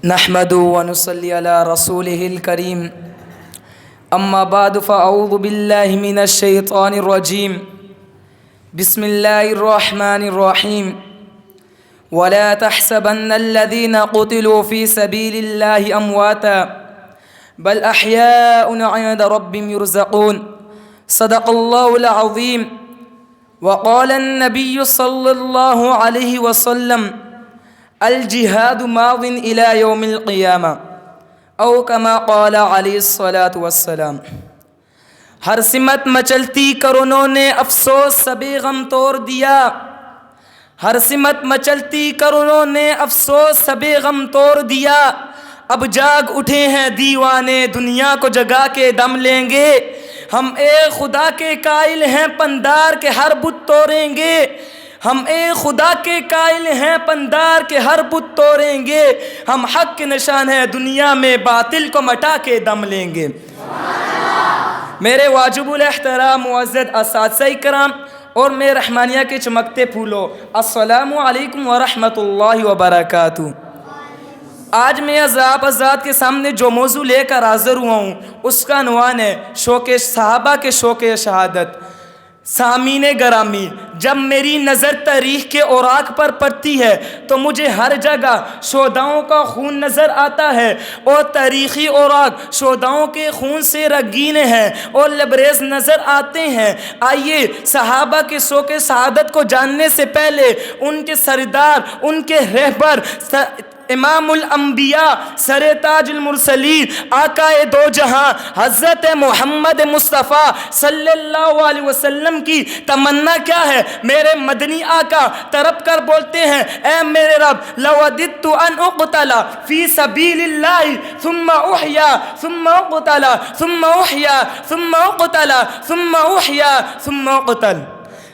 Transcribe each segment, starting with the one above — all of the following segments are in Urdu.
نحمد ونصلي على رسوله الكريم أما بعد فأعوذ بالله من الشيطان الرجيم بسم الله الرحمن الرحيم ولا تحسبن الذين قتلوا في سبيل الله أمواتا بل أحياء عند ربهم يرزقون صدق الله العظيم وقال النبي صلى الله عليه وسلم الجهاد ماض إلى يوم القيامة او كما قال علیہ الصلاۃ والسلام۔ ہر سمت مچلتی کرونوں نے افسوس سبے غم توڑ دیا، ہر سمت مچلتی کرونوں نے افسوس سبے غم توڑ دیا، اب جاگ اٹھے ہیں دیوانے دنیا کو جگا کے دم لیں گے، ہم ایک خدا کے قائل ہیں پندار کے ہر بت توڑیں گے، ہم ایک خدا کے قائل ہیں پندار کے ہر بت توڑیں گے، ہم حق کے نشان ہیں دنیا میں باطل کو مٹا کے دم لیں گے۔ میرے واجب الاحترام معزز اساتذہ کرام اور میرے رحمانیہ کے چمکتے پھولوں، السلام علیکم ورحمۃ اللہ وبرکاتہ۔ آج میں آزاد کے سامنے جو موضوع لے کر حاضر ہوا ہوں اس کا عنوان ہے شوق صحابہ کے شوق شہادت۔ سامعین گرامی، جب میری نظر تاریخ کے اوراق پر پڑتی ہے تو مجھے ہر جگہ شہداؤں کا خون نظر آتا ہے، اور تاریخی اوراق شہداؤں کے خون سے رنگین ہیں اور لبریز نظر آتے ہیں۔ آئیے صحابہ کے شوق شہادت کو جاننے سے پہلے ان کے سردار، ان کے رہبر، امام الانبیاء، سر تاج المرسلین، آقا دو جہاں حضرت محمد مصطفیٰ صلی اللہ علیہ وسلم کی تمنا کیا ہے؟ میرے مدنی آقا تڑپ کر بولتے ہیں، اے میرے رب لو وددت ان اقتل فی سبیل اللہ ثم احیا ثم اقتل ثم احیا ثم اقتل ثم احیا ثم اقتل۔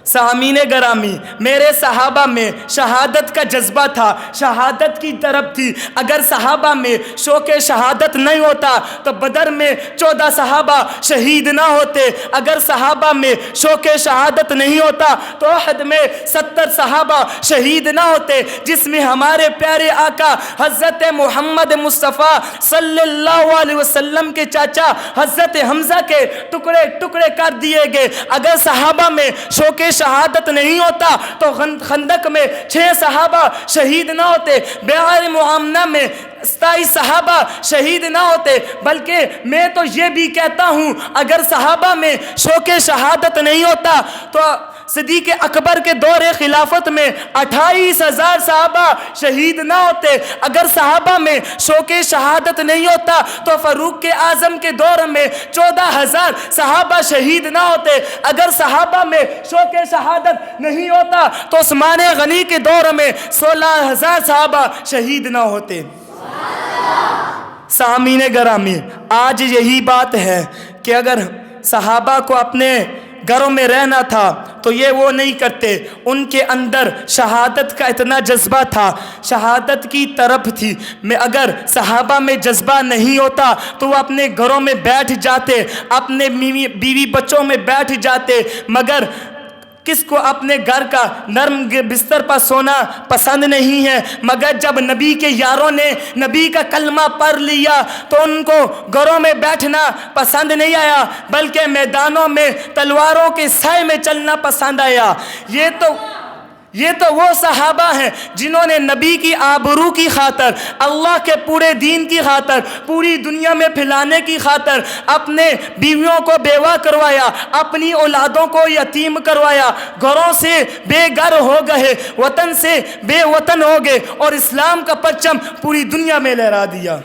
سامعین گرامی، میرے صحابہ میں شہادت کا جذبہ تھا، شہادت کی طرف تھی۔ اگر صحابہ میں شوق شہادت نہیں ہوتا تو بدر میں 14 صحابہ شہید نہ ہوتے، اگر صحابہ میں شوق شہادت نہیں ہوتا تو احد میں 70 صحابہ شہید نہ ہوتے، جس میں ہمارے پیارے آقا حضرت محمد مصطفیٰ صلی اللہ علیہ وسلم کے چاچا حضرت حمزہ کے ٹکڑے ٹکڑے کر دیے گئے۔ اگر صحابہ میں شوق شہادت نہیں ہوتا تو خندق میں 6 صحابہ شہید نہ ہوتے، بیعت معامنہ میں 27 صحابہ شہید نہ ہوتے۔ بلکہ میں تو یہ بھی کہتا ہوں اگر صحابہ میں شوق شہادت نہیں ہوتا تو صدیق اکبر کے دور خلافت میں 28,000 صحابہ شہید نہ ہوتے۔ اگر صحابہ میں شوق شہادت نہیں ہوتا تو فاروق اعظم کے دور میں 14,000 صحابہ شہید نہ ہوتے۔ اگر صحابہ میں شوق شہادت نہیں ہوتا تو عثمان غنی کے دور میں 16,000 صحابہ شہید نہ ہوتے۔ سامعین گرامی، آج یہی بات ہے کہ اگر صحابہ کو اپنے گھروں میں رہنا تھا تو یہ وہ نہیں کرتے، ان کے اندر شہادت کا اتنا جذبہ تھا، شہادت کی طرف تھی۔ میں اگر صحابہ میں جذبہ نہیں ہوتا تو وہ اپنے گھروں میں بیٹھ جاتے، اپنے بیوی بچوں میں بیٹھ جاتے، مگر کس کو اپنے گھر کا نرم بستر پر سونا پسند نہیں ہے؟ مگر جب نبی کے یاروں نے نبی کا کلمہ پڑھ لیا تو ان کو گھروں میں بیٹھنا پسند نہیں آیا، بلکہ میدانوں میں تلواروں کے سائے میں چلنا پسند آیا۔ یہ تو وہ صحابہ ہیں جنہوں نے نبی کی آبرو کی خاطر، اللہ کے پورے دین کی خاطر، پوری دنیا میں پھیلانے کی خاطر اپنے بیویوں کو بیوہ کروایا، اپنی اولادوں کو یتیم کروایا، گھروں سے بے گھر ہو گئے، وطن سے بے وطن ہو گئے اور اسلام کا پرچم پوری دنیا میں لہرا دیا۔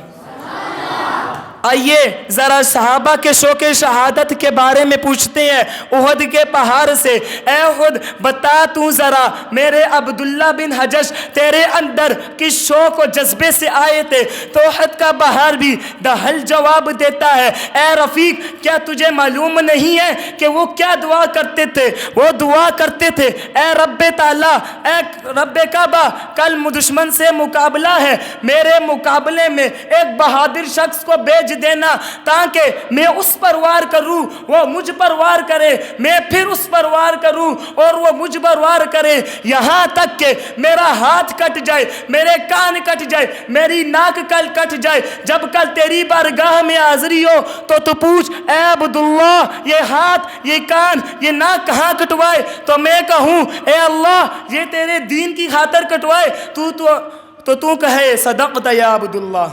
آئیے ذرا صحابہ کے شوق شہادت کے بارے میں پوچھتے ہیں احد کے پہاڑ سے، اے احد بتا تو ذرا میرے عبداللہ بن حجش تیرے اندر کس شوق و جذبے سے آئے تھے؟ تو احد کا پہاڑ بھی دہل جواب دیتا ہے، اے رفیق کیا تجھے معلوم نہیں ہے کہ وہ کیا دعا کرتے تھے؟ وہ دعا کرتے تھے، اے رب تعالیٰ، اے رب کعبہ، کل دشمن سے مقابلہ ہے، میرے مقابلے میں ایک بہادر شخص کو بھیج بھیج دینا تاکہ میں اس پر وار کروں، وہ مجھ پر وار کرے، میں پھر اس پر وار کروں اور وہ مجھ پر وار کرے، یہاں تک کہ میرا ہاتھ کٹ جائے، میرے کان کٹ جائے، میری ناک کل کٹ جائے۔ جب کل تیری بارگاہ میں حاضری ہو تو پوچھ اے عبداللہ یہ ہاتھ، یہ کان، یہ ناک کہاں کٹوائے؟ تو میں کہوں اے اللہ یہ تیرے دین کی خاطر کٹوائے، تو کہے صدقت یا عبداللہ۔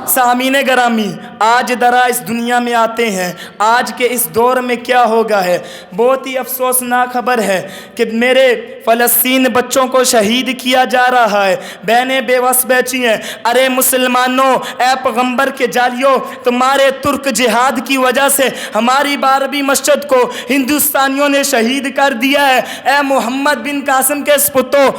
سامعین گرامی، آج ذرا اس دنیا میں آتے ہیں، آج کے اس دور میں کیا ہوگا ہے، بہت ہی افسوسناک خبر ہے کہ میرے فلسطین بچوں کو شہید کیا جا رہا ہے، بہنیں بے بس بیٹھی ہیں۔ ارے مسلمانوں، اے پیغمبر کے جالیوں، تمہارے ترک جہاد کی وجہ سے ہماری 12ویں مسجد کو ہندوستانیوں نے شہید کر دیا ہے۔ اے محمد بن قاسم کے سپوتوں،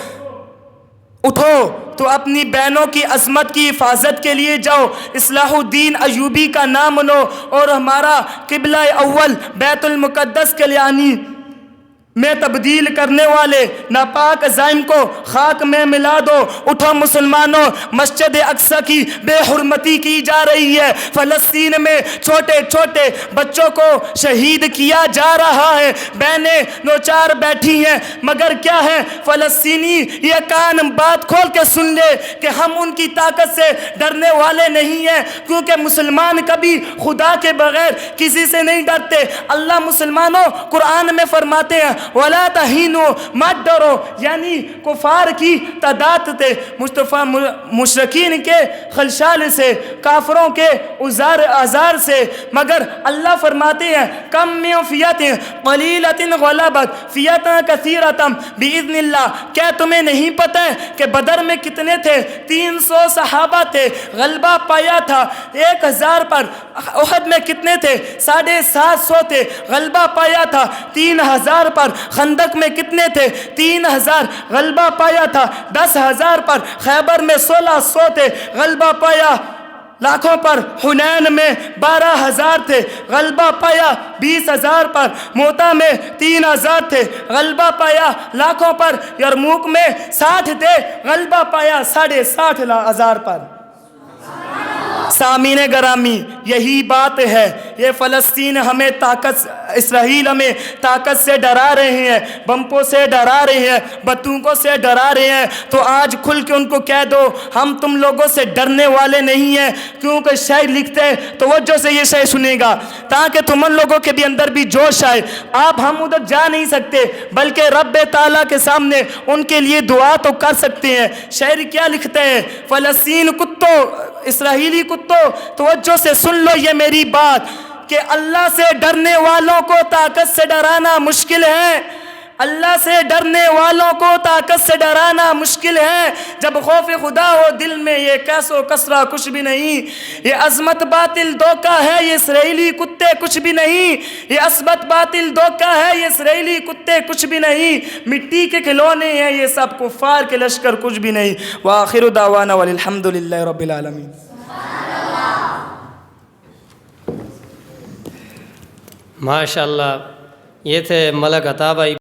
اٹھو تو اپنی بہنوں کی عظمت کی حفاظت کے لیے جاؤ، اصلاح الدین ایوبی کا نام لو اور ہمارا قبلہ اول بیت المقدس کے لیانی میں تبدیل کرنے والے ناپاک عزائم کو خاک میں ملا دو۔ اٹھو مسلمانوں، مسجد اقصی کی بے حرمتی کی جا رہی ہے، فلسطین میں چھوٹے چھوٹے بچوں کو شہید کیا جا رہا ہے، بہنیں نوچار بیٹھی ہیں، مگر کیا ہے فلسطینی یہ کان بات کھول کے سن لے کہ ہم ان کی طاقت سے ڈرنے والے نہیں ہیں، کیونکہ مسلمان کبھی خدا کے بغیر کسی سے نہیں ڈرتے۔ اللہ مسلمانوں قرآن میں فرماتے ہیں وَلَا تَهِنُوا، مت ڈرو، یعنی کفار کی تعداد تھے، مشرکین کے خلشال سے، کافروں کے آزار سے، مگر اللہ فرماتے ہیں کم من فیۃ قلیلۃ غلبت فیۃ کثیرۃ باذن اللہ۔ کیا تمہیں نہیں پتہ ہے کہ بدر میں کتنے تھے؟ 300 صحابہ تھے، غلبہ پایا تھا 1000 پر۔ احد میں کتنے تھے؟ 750 تھے، غلبہ پایا تھا 3000 پر۔ خندق میں کتنے تھے؟ 3000، غلبہ پایا تھا 10,000 پر۔ خیبر میں 1600 تھے، غلبہ پایا لاکھوں پر۔ حنین میں 12,000 تھے، غلبہ پایا 20,000 پر۔ موتا میں 3,000 تھے، غلبہ پایا لاکھوں پر۔ یرموک میں 60 تھے، غلبہ پایا 60,500 پر۔ سامعین گرامی، یہی بات ہے، یہ فلسطین ہمیں طاقت، اسرائیل ہمیں طاقت سے ڈرا رہے ہیں، بمپوں سے ڈرا رہے ہیں، بندوقوں سے ڈرا رہے ہیں، تو آج کھل کے ان کو کہہ دو ہم تم لوگوں سے ڈرنے والے نہیں ہیں، کیونکہ شاعر لکھتے ہیں توجہ سے یہ شعر سنے گا تاکہ تم ان لوگوں کے بھی اندر بھی جوش آئے۔ آپ ہم ادھر جا نہیں سکتے بلکہ رب تعالیٰ کے سامنے ان کے لیے دعا تو کر سکتے ہیں۔ شاعر کیا لکھتے ہیں؟ فلسطین کتوں، اسرائیلی کتوں، توجہ سے سن لو یہ میری بات کہ اللہ سے ڈرنے والوں کو طاقت سے ڈرانا مشکل ہے، اللہ سے ڈرنے والوں کو طاقت سے ڈرانا مشکل ہے۔ جب خوف خدا ہو دل میں یہ کیس و کسرہ کچھ بھی نہیں، یہ عظمت باطل دھوکہ ہے، یہ اسرائیلی کتے کچھ بھی نہیں، یہ عظمت باطل دھوکہ ہے، یہ اسرائیلی کتے کچھ بھی نہیں، مٹی کے کھلونے ہیں یہ سب، کفار کے لشکر کچھ بھی نہیں۔ وآخر دعوانا والحمد للہ رب العالمین۔ ماشاءاللہ، یہ تھے ملک عطا بھائی۔